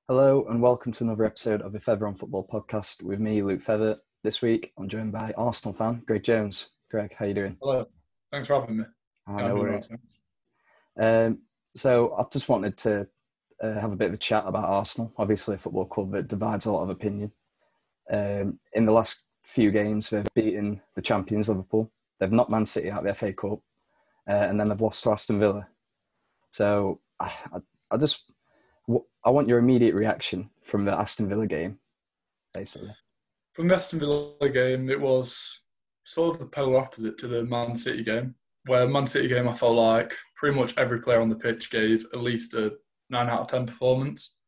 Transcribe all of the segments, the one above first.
Hello and welcome to another episode of the Feather on Football podcast with me, Luke Feather. This week I'm joined by Arsenal fan Greg Jones. Greg, how you doing? Hello. Thanks for having me. No worries. So I've just wanted to have a bit of a chat about Arsenal. Obviously a football club that divides a lot of opinion. In the last few games they've beaten the champions Liverpool. They've knocked Man City out of the FA Cup and then they've lost to Aston Villa. So I want your immediate reaction from the Aston Villa game, basically. From the Aston Villa game, it was sort of the polar opposite to the Man City game, where Man City game I felt like pretty much every player on the pitch gave at least a 9 out of 10 performance.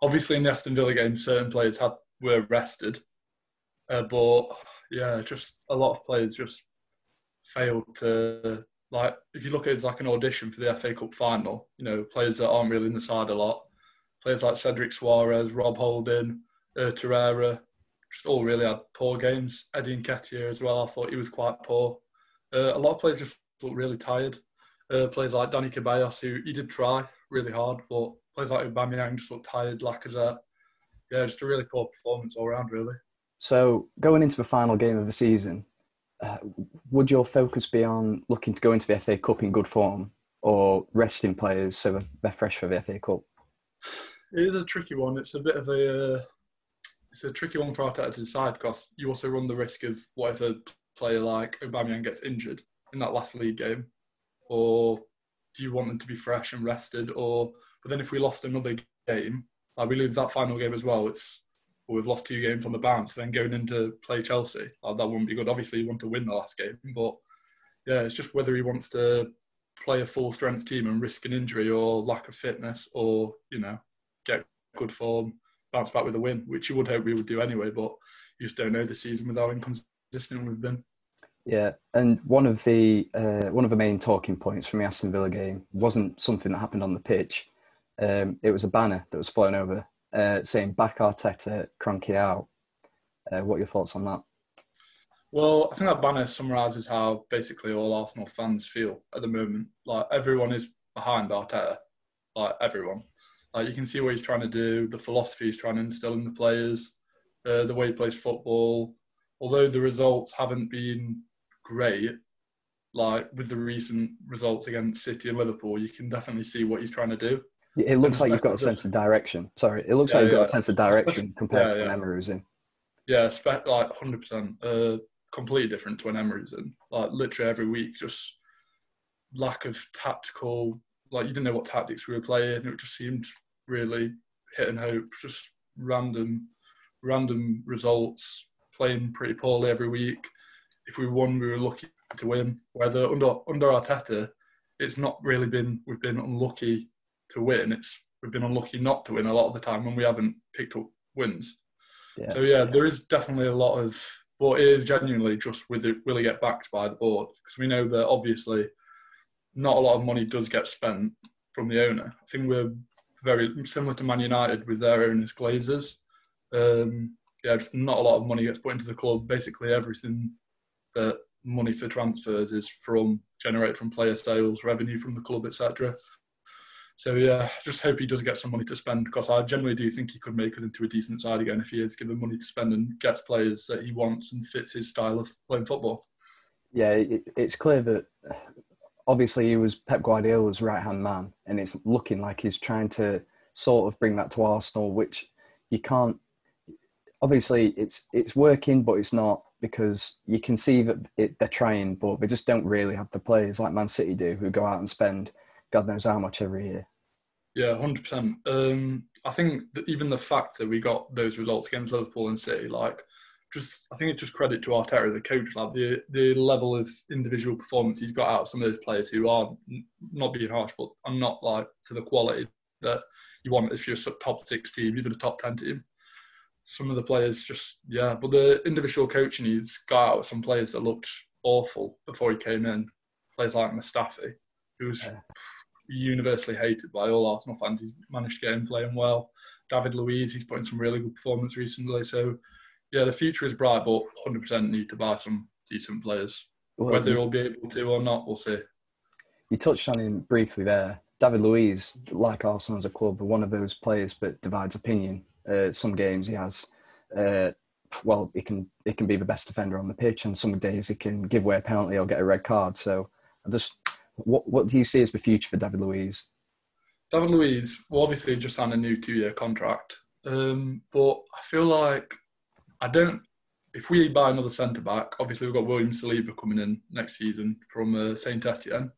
Obviously in the Aston Villa game, certain players were rested, but yeah, just a lot of players just failed to, like, if you look at it as like an audition for the FA Cup final, you know, players that aren't really in the side a lot, players like Cedric Suarez, Rob Holding, Torreira, just all really had poor games. Eddie Nketiah as well, I thought he was quite poor. A lot of players just looked really tired. Players like Danny Ceballos, who he did try really hard, but players like Aubameyang just looked tired, Lacazette. Yeah, just a really poor performance all around, really. So going into the final game of the season, would your focus be on looking to go into the FA Cup in good form or resting players so they're fresh for the FA Cup? It is a tricky one. It's a bit of it's a tricky one for Arteta to decide because you also run the risk of what if a player like Aubameyang gets injured in that last league game, or do you want them to be fresh and rested? But then if we lost another game, like we lose that final game as well, we've lost 2 games on the bounce. Then going into play Chelsea, that wouldn't be good. Obviously, you want to win the last game, but yeah, it's just whether he wants to play a full strength team and risk an injury or lack of fitness, or get good form, bounce back with a win, which you would hope we would do anyway, but you just don't know this season with how inconsistent we've been. Yeah, and one of the main talking points from the Aston Villa game wasn't something that happened on the pitch. It was a banner that was flown over saying "Back Arteta, Kroenke out." What are your thoughts on that? Well, I think that banner summarises how basically all Arsenal fans feel at the moment. Like, everyone is behind Arteta. Like, everyone. Like, you can see what he's trying to do, the philosophy he's trying to instill in the players, the way he plays football. Although the results haven't been great, like with the recent results against City and Liverpool, you can definitely see what he's trying to do. It looks like you've got a sense of direction. Sorry, it looks like you've got a sense of direction compared to when Emery was in. Yeah, like 100%. Completely different to when Emery's in. Like, literally every week, just lack of tactical. Like, you didn't know what tactics we were playing. It just seemed really hit and hope. Just random results. Playing pretty poorly every week. If we won, we were lucky to win. Whether under Arteta, it's not really been. We've been unlucky to win. We've been unlucky not to win a lot of the time when we haven't picked up wins. Yeah. So yeah, there is definitely a lot of. But it is genuinely just will he get backed by the board? Because we know that obviously not a lot of money does get spent from the owner. I think we're very similar to Man United with their owners, Glazers. Just not a lot of money gets put into the club. Basically everything that money for transfers is generated from player sales, revenue from the club, etc. So yeah, just hope he does get some money to spend, because I generally do think he could make it into a decent side again if he is given money to spend and gets players that he wants and fits his style of playing football. Yeah, it's clear that obviously he was Pep Guardiola's right-hand man, and it's looking like he's trying to sort of bring that to Arsenal, which you can't. Obviously, it's working, but it's not, because you can see that they're trying, but they just don't really have the players like Man City do, who go out and spend God knows how much every year. Yeah, 100%. I think that even the fact that we got those results against Liverpool and City, I think it's just credit to Arteta, the coach, like the level of individual performance he's got out of some of those players who are, not being harsh, but are not like to the quality that you want if you're a top 6 team, even a top 10 team. Some of the players but the individual coaching he's got out of some players that looked awful before he came in. Players like Mustafi, who's universally hated by all Arsenal fans. He's managed to get him playing well. David Luiz, he's put in some really good performance recently. So, yeah, the future is bright, but 100% need to buy some decent players. Whether he'll be able to or not, we'll see. You touched on him briefly there. David Luiz, like Arsenal as a club, are one of those players that divides opinion. Some games he has, well, he can be the best defender on the pitch, and some days he can give away a penalty or get a red card. So, what do you see as the future for David Luiz? David Luiz, well, obviously just signed a new 2-year contract, but I feel like if we buy another centre back, obviously we've got William Saliba coming in next season from Saint Etienne.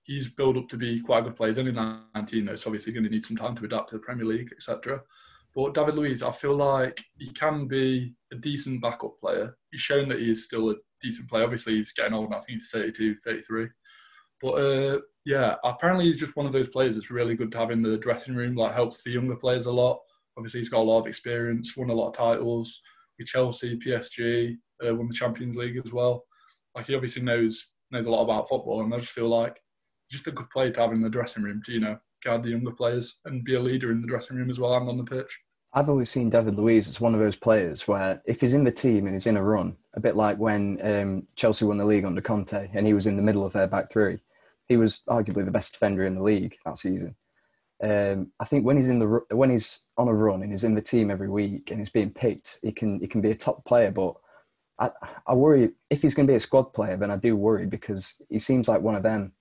He's built up to be quite a good player. He's only 19 though, so obviously going to need some time to adapt to the Premier League, etc. But David Luiz, I feel like he can be a decent backup player. He's shown that he is still a decent player. Obviously he's getting old now, I think he's 32, 33. But yeah, apparently he's just one of those players that's really good to have in the dressing room, like helps the younger players a lot. Obviously he's got a lot of experience, won a lot of titles with Chelsea, PSG, won the Champions League as well. Like he obviously knows a lot about football, and I just feel like he's just a good player to have in the dressing room to, guide the younger players and be a leader in the dressing room as well and on the pitch. I've always seen David Luiz as one of those players where if he's in the team and he's in a run, a bit like when Chelsea won the league under Conte and he was in the middle of their back three, he was arguably the best defender in the league that season. I think when he's on a run and he's in the team every week and he's being picked, he can be a top player. But I worry if he's going to be a squad player, then I do worry because he seems like one of them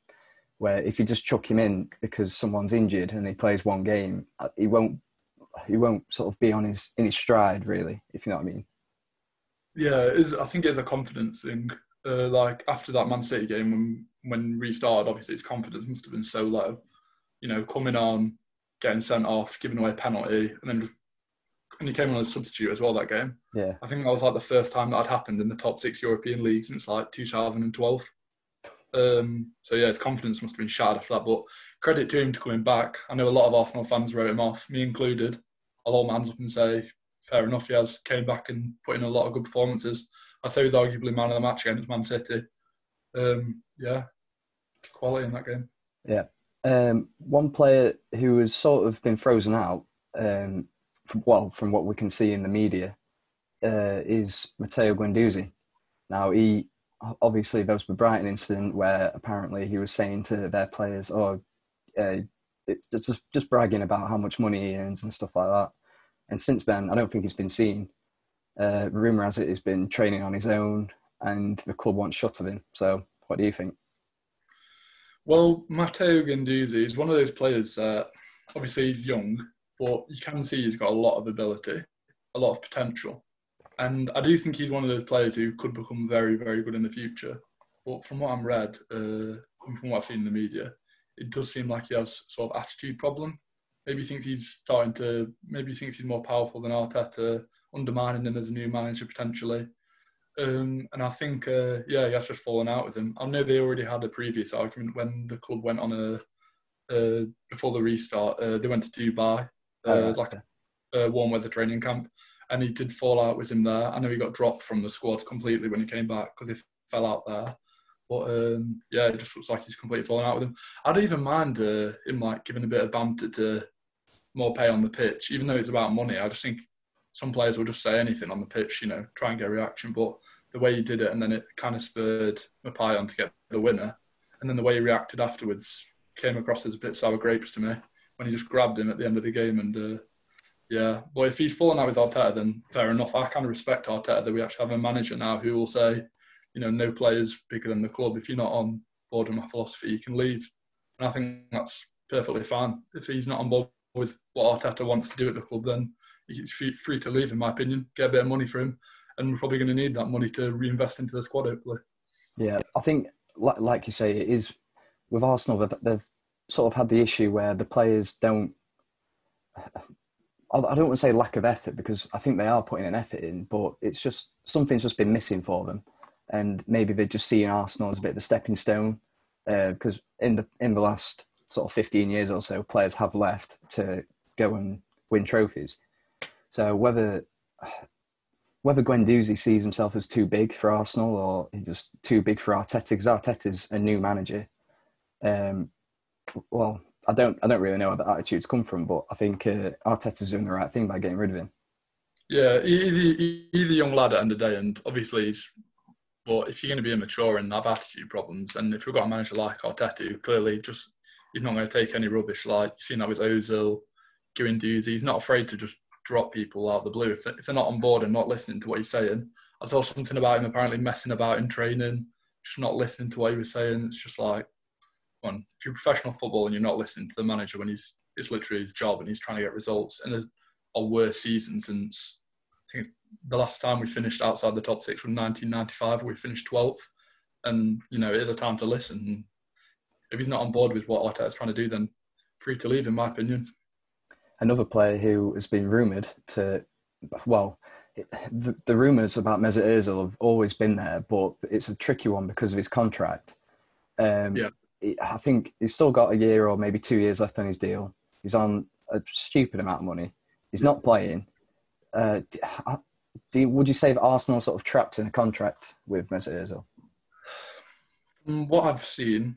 where if you just chuck him in because someone's injured and he plays one game, he won't sort of be in his stride really, if you know what I mean. Yeah, I think it's a confidence thing. Like after that Man City game when restarted, obviously his confidence must have been so low. Coming on, getting sent off, giving away a penalty, and he came on as a substitute as well that game. Yeah. I think that was like the first time that had happened in the top 6 European leagues since like 2012. So yeah, his confidence must have been shattered after that. But credit to him to coming back. I know a lot of Arsenal fans wrote him off, me included. I'll hold my hands up and say, fair enough, he has came back and put in a lot of good performances. I'd say he was arguably man of the match against Man City. Yeah, quality in that game. Yeah. One player who has sort of been frozen out, from what we can see in the media, is Matteo Guendouzi. Now, obviously there was the Brighton incident where apparently he was saying to their players, it's just bragging about how much money he earns and stuff like that. And since then, I don't think he's been seen. Rumour has it he's been training on his own and the club wants shut of him. So what do you think? Well, Matteo Guendouzi is one of those players that obviously he's young, but you can see he's got a lot of ability, a lot of potential. And I do think he's one of those players who could become very, very good in the future. But from what I've read, and from what I've seen in the media, it does seem like he has sort of attitude problem. Maybe he thinks he's more powerful than Arteta, undermining him as a new manager potentially. And I think, he has just fallen out with him. I know they already had a previous argument when the club went on before the restart. They went to Dubai, a warm weather training camp, and he did fall out with him there. I know he got dropped from the squad completely when he came back because he fell out there. But it just looks like he's completely fallen out with him. I don't even mind him like giving a bit of banter to more pay on the pitch, even though it's about money. I just think some players will just say anything on the pitch, try and get a reaction. But the way he did it, and then it kind of spurred Mapai on to get the winner. And then the way he reacted afterwards came across as a bit sour grapes to me when he just grabbed him at the end of the game. And but if he's fallen out with Arteta, then fair enough. I kind of respect Arteta that we actually have a manager now who will say, no player's bigger than the club. If you're not on board with my philosophy, you can leave. And I think that's perfectly fine. If he's not on board with what Arteta wants to do at the club, then he's free to leave, in my opinion. Get a bit of money for him. And we're probably going to need that money to reinvest into the squad, hopefully. Yeah, I think, like you say, it is with Arsenal, they've sort of had the issue where the players don't... I don't want to say lack of effort because I think they are putting an effort in, but it's just something's just been missing for them. And maybe they're just seeing Arsenal as a bit of a stepping stone because in the last sort of 15 years or so, players have left to go and win trophies. So whether Guendouzi sees himself as too big for Arsenal or he's just too big for Arteta, because Arteta's a new manager. Well, I don't really know where the attitudes come from, but I think Arteta's doing the right thing by getting rid of him. Yeah, he's a young lad at the end of the day, and obviously but if you're going to be immature and have attitude problems, and if we've got a manager like Arteta who clearly he's not going to take any rubbish. Like, you've seen that with Ozil, Guendouzi. He's not afraid to just drop people out of the blue. If they're not on board and not listening to what he's saying. I saw something about him apparently messing about in training, just not listening to what he was saying. It's just like, if you're professional football and you're not listening to the manager when it's literally his job and he's trying to get results in a worst season since, I think the last time we finished outside the top six was 1995, where we finished 12th. And, it is a time to listen. And if he's not on board with what Arteta's trying to do, then free to leave, in my opinion. Another player who has been rumoured to, the rumours about Mesut Ozil have always been there, but it's a tricky one because of his contract. I think he's still got a year or maybe 2 years left on his deal. He's on a stupid amount of money. He's not playing. Would you say that Arsenal sort of trapped in a contract with Mesut Ozil? From what I've seen,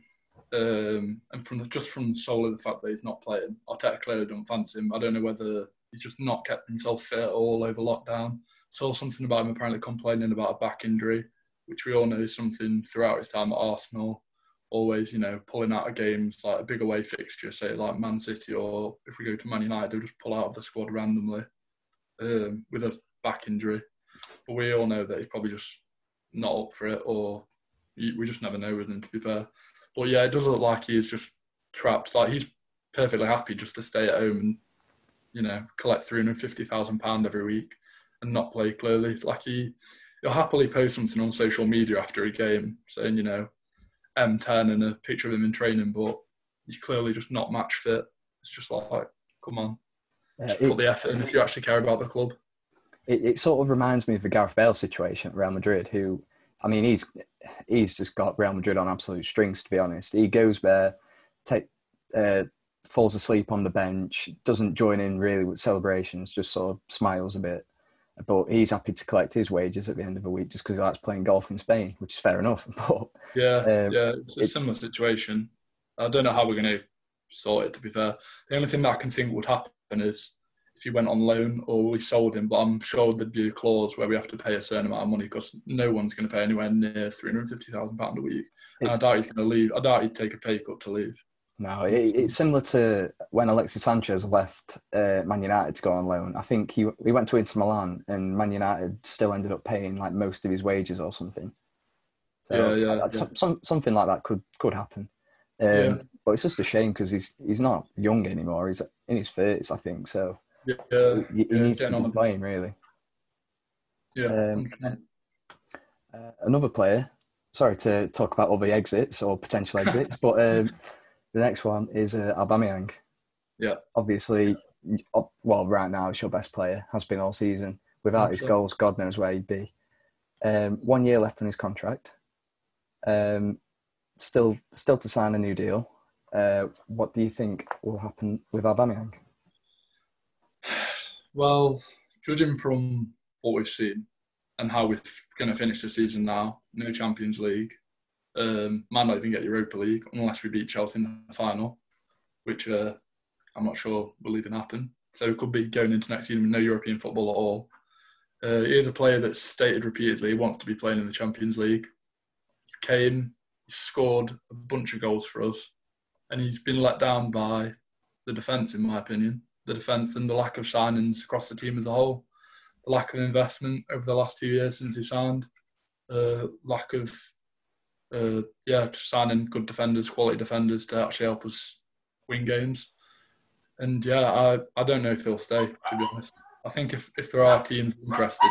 and from solely the fact that he's not playing, Arteta clearly don't fancy him. I don't know whether he's just not kept himself fit at all over lockdown. Saw something about him apparently complaining about a back injury, which we all know is something throughout his time at Arsenal. Always, pulling out of games, like a big away fixture, say like Man City, or if we go to Man United, they'll just pull out of the squad randomly with a back injury. But we all know that he's probably just not up for it, or we just never know with him, to be fair. But yeah, it does look like he is just trapped. Like, he's perfectly happy just to stay at home and, collect £350,000 every week and not play, clearly. Like, he'll happily post something on social media after a game saying, M10 and a picture of him in training, but he's clearly just not match fit. It's just like, come on, just put the effort in if you actually care about the club. It sort of reminds me of the Gareth Bale situation at Real Madrid, who, I mean, he's just got Real Madrid on absolute strings, to be honest. He goes there, falls asleep on the bench, doesn't join in really with celebrations, just sort of smiles a bit. But he's happy to collect his wages at the end of the week just because he likes playing golf in Spain, which is fair enough. But it's a similar situation. I don't know how we're going to sort it, to be fair. The only thing that I can think would happen is if he went on loan or we sold him, but I'm sure there'd be a clause where we have to pay a certain amount of money because no one's going to pay anywhere near £350,000 a week. And I doubt he's going to leave. I doubt he'd take a pay cut to leave. No, it's similar to when Alexis Sanchez left Man United to go on loan. I think he went to Inter Milan and Man United still ended up paying like most of his wages or something. So something like that could happen. But it's just a shame because he's not young anymore. He's in his 30s, I think. So he needs to be playing, really. Another player, sorry to talk about other exits or potential exits, but the next one is Aubameyang. Yeah. Obviously, right now, it's your best player, has been all season. Without his goals, God knows where he'd be. 1 year left on his contract. Still to sign a new deal. What do you think will happen with Aubameyang? Well, judging from what we've seen and how we're going to finish the season now, no Champions League, might not even get Europa League unless we beat Chelsea in the final, which I'm not sure will even happen. So it could be going into next season with no European football at all. He is a player that's stated repeatedly he wants to be playing in the Champions League. He came, he scored a bunch of goals for us, and he's been let down by the defence, in my opinion. The defence and the lack of signings across the team as a whole. The lack of investment over the last 2 years since he signed. Lack of just signing good defenders, quality defenders to actually help us win games. And I don't know if he'll stay, to be honest. I think if there are teams interested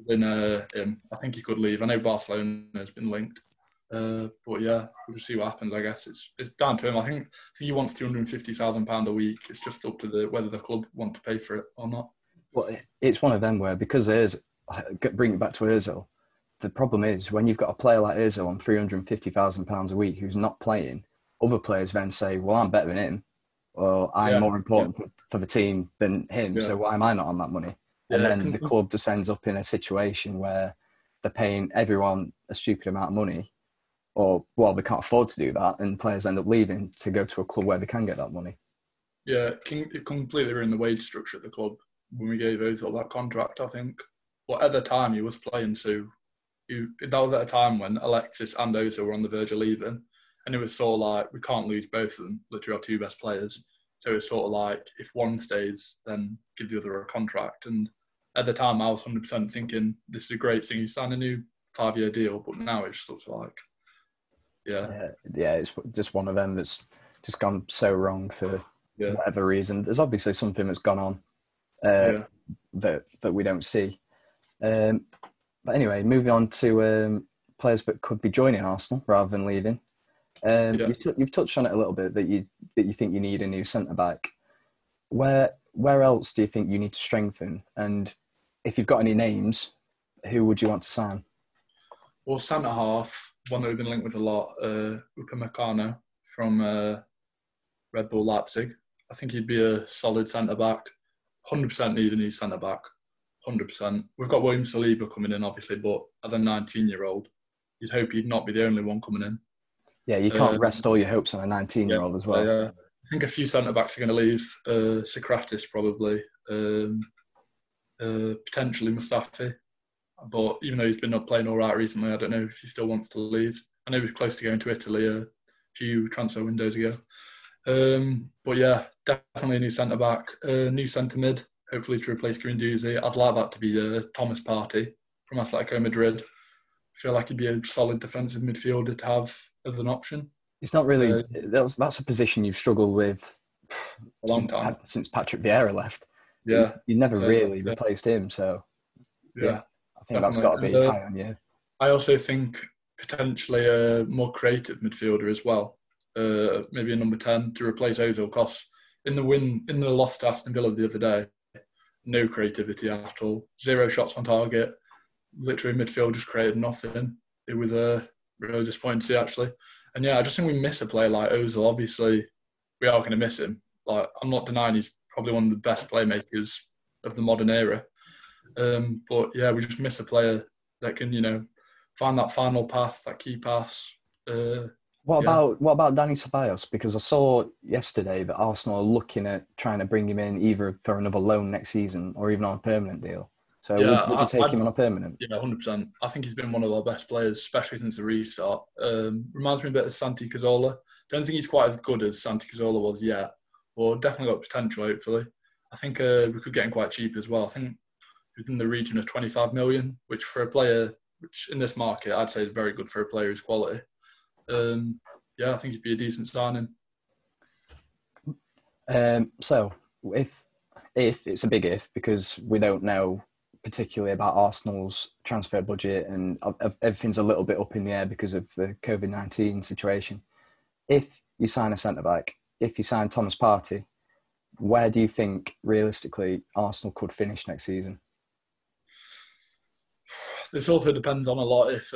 in him, I think he could leave. I know Barcelona has been linked. But we'll just see what happens, I guess. It's down to him. I think he wants £250,000 a week. It's just up to whether the club want to pay for it or not. Well, it's one of them where, because bring it back to Ozil, the problem is when you've got a player like Ozil on £350,000 a week who's not playing, other players then say, well, I'm better than him, or I'm more important for the team than him, so why am I not on that money? And then the club just ends up in a situation where they're paying everyone a stupid amount of money, or, they can't afford to do that, and players end up leaving to go to a club where they can get that money. Yeah, it completely ruined the wage structure at the club when we gave Ozil that contract, I think. But at the time, he was playing, so that was at a time when Alexis and Ozil were on the verge of leaving, And it was sort of like, we can't lose both of them, literally our two best players. So it's sort of like, if one stays, then give the other a contract. And at the time, I was 100% thinking, this is a great thing. You sign a new 5-year deal, but now it's sort of like, yeah, it's just one of them that's just gone so wrong for whatever reason. There's obviously something that's gone on that we don't see. But anyway, moving on to players that could be joining Arsenal rather than leaving. You've touched on it a little bit that you think you need a new centre back. Where else do you think you need to strengthen? And if you've got any names, who would you want to sign? Well, centre half, one that we've been linked with a lot, Upamecano from Red Bull Leipzig. I think he'd be a solid centre back. 100% need a new centre back. 100%. We've got William Saliba coming in, obviously, but as a 19-year-old, you'd hope he'd not be the only one coming in. Yeah, you can't rest all your hopes on a 19-year-old as well. I think a few centre-backs are going to leave. Socrates probably. Potentially Mustafi. But even though he's been not playing all right recently, I don't know if he still wants to leave. I know he was close to going to Italy a few transfer windows ago. But yeah, definitely a new centre-back. New centre-mid, hopefully to replace Guendouzi. I'd like that to be Thomas Partey from Atletico Madrid. I feel like he'd be a solid defensive midfielder to have as an option. It's not really... that's a position you've struggled with a long time. Since Patrick Vieira left. Yeah. You never really replaced him, so... Yeah. I think that's got to be high on you. I also think potentially a more creative midfielder as well. Maybe a number 10 to replace Ozil, because in the loss to Aston Villa the other day, no creativity at all. 0 shots on target. Literally midfield just created nothing. It was really disappointing to see, actually. And yeah, I just think we miss a player like Ozil. Obviously, we are going to miss him. Like, I'm not denying he's probably one of the best playmakers of the modern era. But yeah, we just miss a player that can, find that final pass, that key pass. What about Dani Ceballos? Because I saw yesterday that Arsenal are looking at trying to bring him in either for another loan next season or even on a permanent deal. So would you take him on a permanent? Yeah, 100%. I think he's been one of our best players, especially since the restart. Reminds me a bit of Santi Cazorla. Don't think he's quite as good as Santi Cazorla was yet, but definitely got potential, hopefully. I think we could get him quite cheap as well. I think within the region of 25 million, which for a player, which in this market, I'd say is very good for a player who's quality. I think he'd be a decent signing. So if it's a big if, because we don't know particularly about Arsenal's transfer budget and everything's a little bit up in the air because of the COVID-19 situation. If you sign a centre-back, if you sign Thomas Partey, where do you think realistically Arsenal could finish next season? This also depends on a lot if,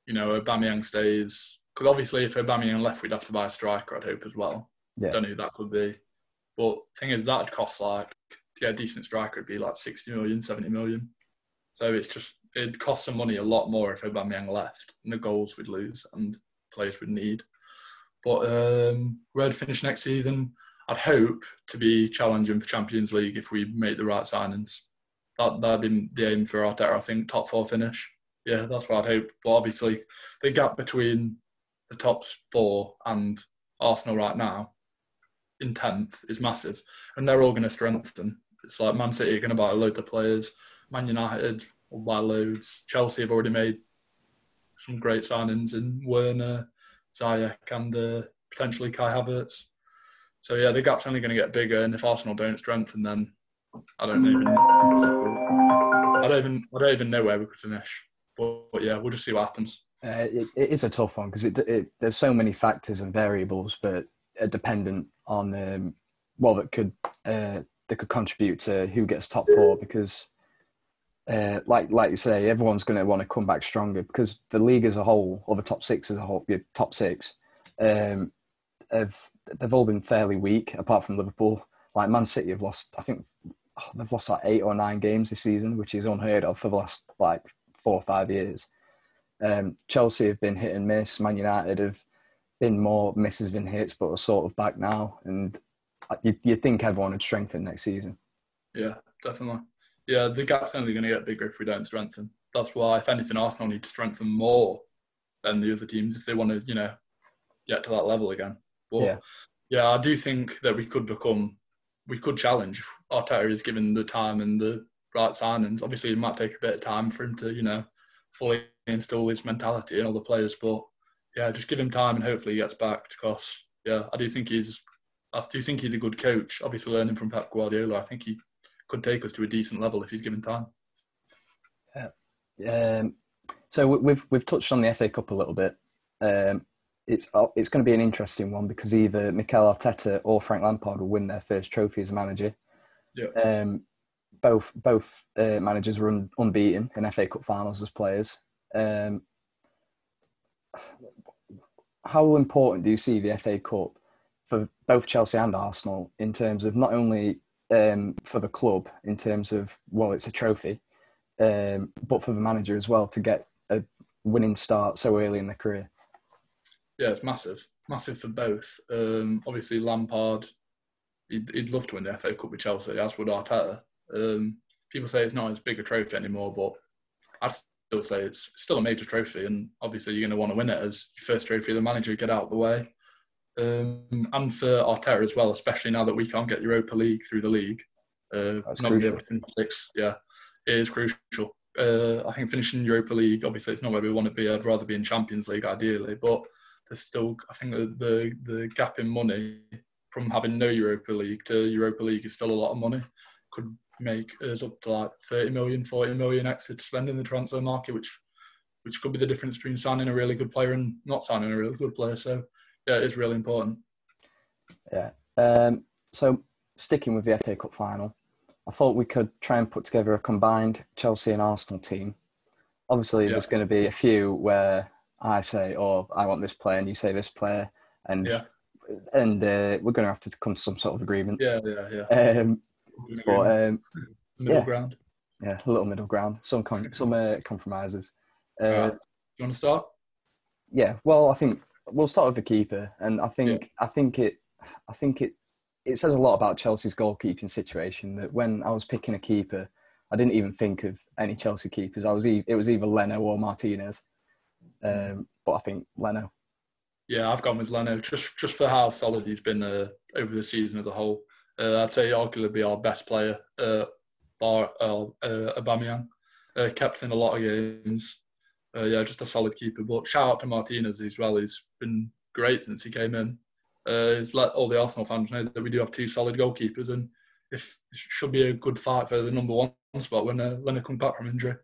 Aubameyang stays. Because obviously if Aubameyang left, we'd have to buy a striker, I'd hope, as well. Yeah. Don't know who that could be. But the thing is, that'd cost to get a decent striker, it'd be like 60 million, 70 million. So it'd cost some money a lot more if Aubameyang left, and the goals we'd lose and players we'd need. But where to finish next season, I'd hope to be challenging for Champions League if we make the right signings. That'd be the aim for Arteta, I think, top 4 finish. Yeah, that's what I'd hope. But obviously, the gap between the top 4 and Arsenal right now in 10th is massive. And they're all going to strengthen. It's like Man City are going to buy a load of players. Man United will buy loads. Chelsea have already made some great signings in Werner, Ziyech and potentially Kai Havertz. So yeah, the gap's only going to get bigger. And if Arsenal don't strengthen, then I don't even know where we could finish. But yeah, we'll just see what happens. It is a tough one because there's so many factors and variables, but are dependent on that could contribute to who gets top 4. Because like you say, everyone's going to want to come back stronger because the league as a whole, or the top 6 as a whole, the top 6, they've all been fairly weak apart from Liverpool. Like Man City have lost, I think they've lost like 8 or 9 games this season, which is unheard of for the last 4 or 5 years. Chelsea have been hit and miss. Man United have been more misses than hits, but are sort of back now. And you think everyone would strengthen next season. Yeah, definitely. Yeah, the gap's only going to get bigger if we don't strengthen. That's why, if anything, Arsenal need to strengthen more than the other teams if they want to, get to that level again. But I do think that we could challenge if Arteta is given the time and the right signings. Obviously, it might take a bit of time for him to, fully instill his mentality in all the players. But just give him time and hopefully he gets back. Because I do think he's a good coach. Obviously, learning from Pep Guardiola, I think he could take us to a decent level if he's given time. So we've touched on the FA Cup a little bit. It's going to be an interesting one because either Mikel Arteta or Frank Lampard will win their first trophy as a manager. Yeah. Both managers were unbeaten in FA Cup finals as players. How important do you see the FA Cup for both Chelsea and Arsenal in terms of not only for the club in terms of, well, it's a trophy, but for the manager as well to get a winning start so early in their career? Yeah, it's massive for both. Obviously, Lampard, he'd love to win the FA Cup with Chelsea, as would Arteta. People say it's not as big a trophy anymore, but I'd still say it's still a major trophy, and obviously you're going to want to win it as your first trophy of the manager, get out of the way. And for Arteta as well, especially now that we can't get Europa League through the league. That's not crucial. It is crucial. I think finishing Europa League, obviously it's not where we want to be. I'd rather be in Champions League ideally, but there's still, I think the gap in money from having no Europa League to Europa League is still a lot of money. Could make us up to like 30 million, 40 million extra to spend in the transfer market, which could be the difference between signing a really good player and not signing a really good player. So, it is really important. Yeah. So, sticking with the FA Cup final, I thought we could try and put together a combined Chelsea and Arsenal team. Obviously, there's going to be a few where I say, "Oh, I want this player," and you say this player, and we're going to have to come to some sort of agreement. Middle ground. Yeah, a little middle ground. Some compromises. Right. You want to start? Yeah. Well, I think we'll start with the keeper, and I think it says a lot about Chelsea's goalkeeping situation that when I was picking a keeper, I didn't even think of any Chelsea keepers. It was either Leno or Martinez, but I think Leno. Yeah, I've gone with Leno just for how solid he's been over the season as a whole. I'd say arguably our best player, bar Aubameyang, kept in a lot of games. Just a solid keeper. But shout out to Martinez as well. He's been great since he came in. He's let all the Arsenal fans know that we do have two solid goalkeepers, and it should be a good fight for the number one spot when Leno comes back from injury.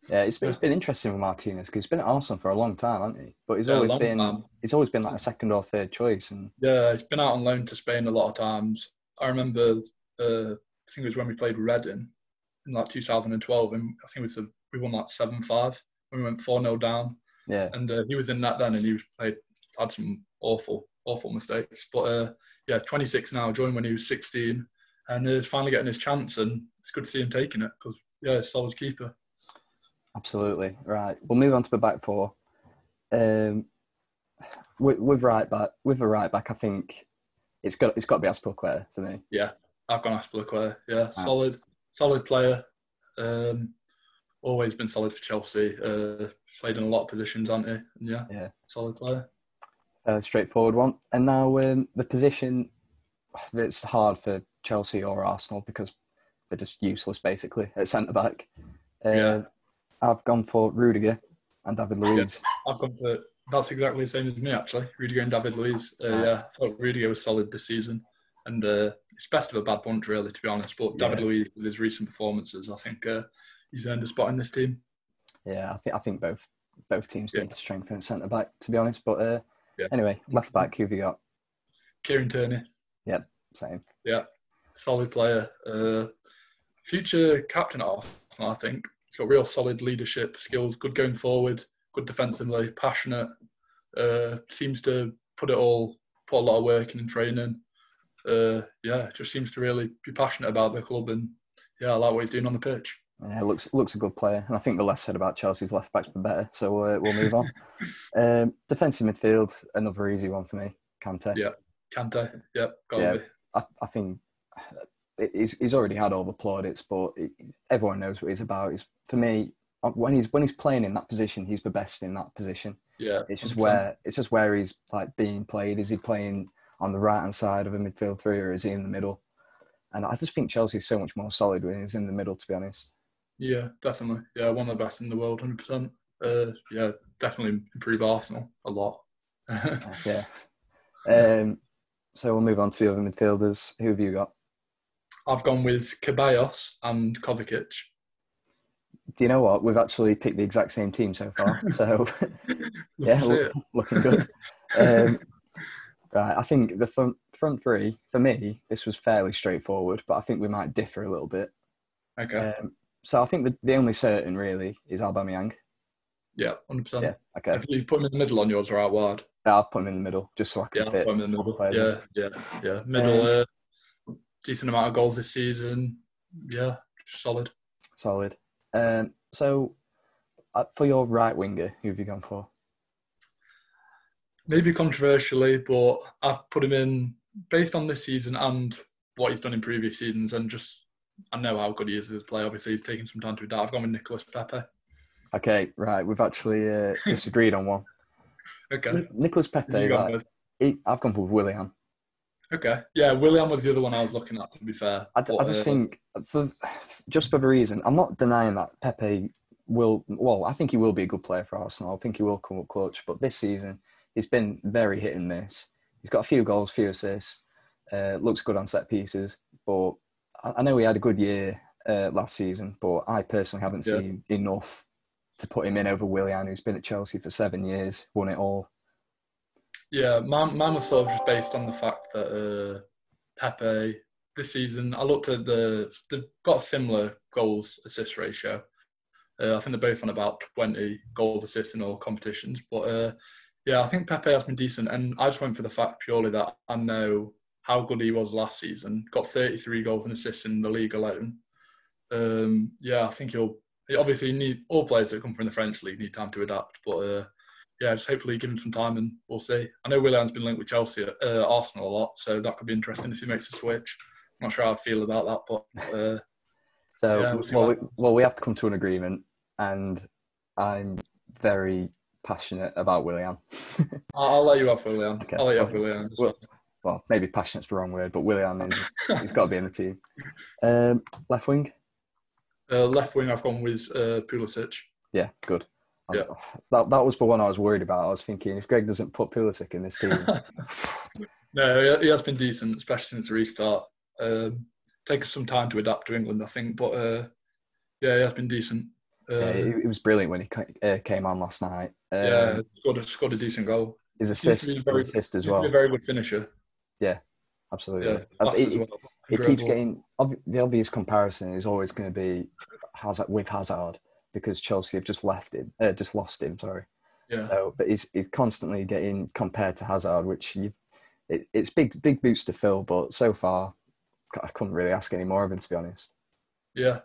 Yeah, it's been interesting with Martinez because he's been at Arsenal for a long time, hasn't he? But he's always been like a second or third choice. And he's been out on loan to Spain a lot of times. I remember, I think it was when we played Reading in like 2012, and I think we won like 7-5 when we went 4-0 down. Yeah, and he was in that then, and he had some awful mistakes. But 26 now, joined when he was 16, and he's finally getting his chance, and it's good to see him taking it because he's a solid keeper. Absolutely. Right. We'll move on to the back four. With the right back, I think it's got to be Azpilicueta for me. Yeah, I've gone Azpilicueta. Yeah, solid player. Always been solid for Chelsea. Played in a lot of positions, hasn't he? Yeah. Solid player. Straightforward one. And now the position, it's hard for Chelsea or Arsenal because they're just useless basically at centre back. I've gone for Rudiger and David Luiz. I've gone for that's exactly the same as me actually. Rudiger and David Luiz. I thought Rudiger was solid this season, and it's best of a bad bunch really, to be honest. But David Luiz with his recent performances, I think he's earned a spot in this team. Yeah, I think both teams need to strengthen at centre back, to be honest. But anyway, left back, who have you got? Kieran Tierney. Yep, same. Yeah, solid player. Future captain at Arsenal, I think. He's got real solid leadership skills, good going forward, good defensively, passionate. Seems to put a lot of work in training. Just seems to really be passionate about the club, and I like what he's doing on the pitch. Yeah, looks a good player, and I think the less said about Chelsea's left backs the better. So we'll move on. Defensive midfield, another easy one for me. Kante. Yeah, Kante. Yeah, gotta be. I think he's already had all the plaudits, but everyone knows what he's about. For me, when he's playing in that position, he's the best in that position. Yeah, It's just 100%. where he's like being played. Is he playing on the right hand side of a midfield three, or is he in the middle? And I just think Chelsea's so much more solid when he's in the middle, to be honest. Yeah, definitely. Yeah, one of the best in the world, 100%. Yeah, definitely improve Arsenal a lot. Yeah. So we'll move on to the other midfielders. Who have you got? I've gone with Ceballos and Kovacic. Do you know what? We've actually picked the exact same team so far. So, Love to see it. looking good. Right, I think the front three, for me, this was fairly straightforward, but I think we might differ a little bit. Okay. So I think the only certain, really, is Aubameyang. Yeah, 100%. Yeah, okay. Have you put him in the middle on yours or out wide? I'll put him in the middle, just so I can Yeah, fit put him in the all the middle. players in. Yeah. Middle, decent amount of goals this season. Yeah, solid. Solid. So, for your right winger, who have you gone for? Maybe controversially, but I've put him in based on this season and what he's done in previous seasons, and just I know how good he is as a player. Obviously, he's taken some time to adapt. I've gone with Nicolas Pepe. Okay, right. We've actually disagreed on one. Okay. Nicolas Who you Pepe, gone like, with? I've gone with Willian. Okay. Yeah, Willian was the other one I was looking at, to be fair. I just think, for the reason, I'm not denying that Pepe will, well, I think he will be a good player for Arsenal. I think he will come up clutch. But this season, he's been very hit and miss. He's got a few goals, few assists, looks good on set pieces. But I know he had a good year last season, but I personally haven't seen enough to put him in over Willian, who's been at Chelsea for 7 years, won it all. Yeah, mine was sort of just based on the fact that Pepe, this season, I looked at they've got a similar goals assist ratio. I think they're both on about 20 goals assists in all competitions. But I think Pepe has been decent. And I just went for the fact purely that I know how good he was last season. Got 33 goals and assists in the league alone. I think he'll obviously need all players that come from the French league need time to adapt. But just hopefully give him some time and we'll see. I know Willian's been linked with Chelsea, Arsenal a lot, so that could be interesting if he makes a switch. I'm not sure how I'd feel about that, but we have to come to an agreement, and I'm very passionate about Willian. I'll let you have Willian. Okay. I'll let you have Willian. Well, maybe passionate's the wrong word, but Willian he's got to be in the team. Left wing? Left wing, I've gone with Pulisic. Yeah, good. Yeah. That was the one I was worried about. I was thinking, if Greg doesn't put Pulisic in this team... No, he has been decent, especially since the restart. Taken some time to adapt to England, I think, but he has been decent. It was brilliant when he came on last night. Scored a decent goal. His assist as well. He's a very good finisher. Yeah, absolutely. Yeah, it keeps getting... The obvious comparison is always going to be with Hazard, because Chelsea have just lost him. Sorry. Yeah. So, but he's constantly getting compared to Hazard, which it's big boots to fill. But so far, I couldn't really ask any more of him, to be honest. Yeah,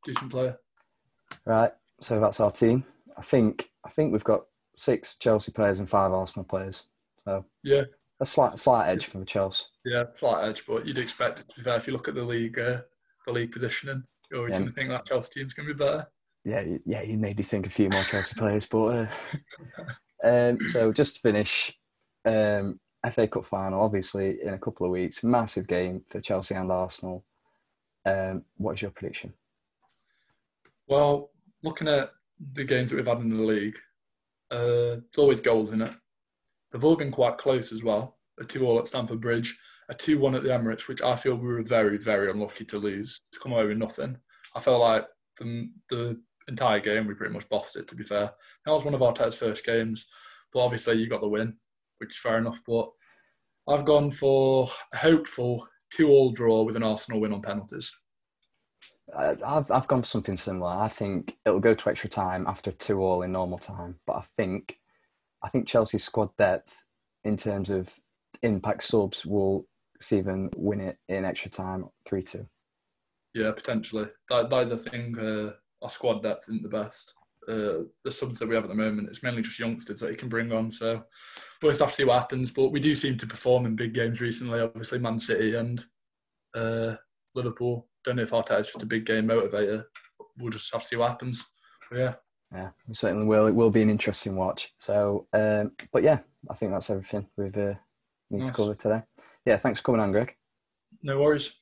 decent player. Right. So that's our team. I think we've got 6 Chelsea players and 5 Arsenal players. So yeah, a slight edge for Chelsea. Yeah, slight edge, but you'd expect it to be fair. If you look at the league positioning, you're always going to think that Chelsea team's going to be better. Yeah, you maybe think a few more Chelsea players, but so just to finish, FA Cup final, obviously in a couple of weeks, massive game for Chelsea and Arsenal. What's your prediction? Well, looking at the games that we've had in the league, there's always goals in it. They've all been quite close as well. A 2-2 at Stamford Bridge, a 2-1 at the Emirates, which I feel we were very, very unlucky to lose, to come away with nothing. I felt like from the entire game, we pretty much bossed it, to be fair. That was one of Arteta's first games, but obviously you got the win, which is fair enough. But I've gone for a hopeful 2-2 draw with an Arsenal win on penalties. I've gone for something similar. I think it'll go to extra time after 2-2 in normal time, but I think Chelsea's squad depth in terms of impact subs will see them win it in extra time 3-2. Yeah, potentially. That's the thing. Our squad depth isn't the best. The subs that we have at the moment, it's mainly just youngsters that he can bring on. So we'll just have to see what happens. But we do seem to perform in big games recently. Obviously, Man City and Liverpool. Don't know if Arteta is just a big game motivator. We'll just have to see what happens. Yeah. Yeah, we certainly will. It will be an interesting watch. So, but yeah, I think that's everything we've need to cover today. Yeah, thanks for coming on, Greg. No worries.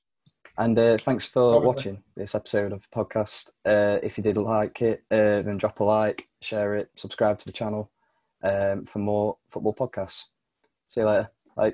And thanks for watching this episode of the podcast. If you did like it, then drop a like, share it, subscribe to the channel for more football podcasts. See you later. Bye.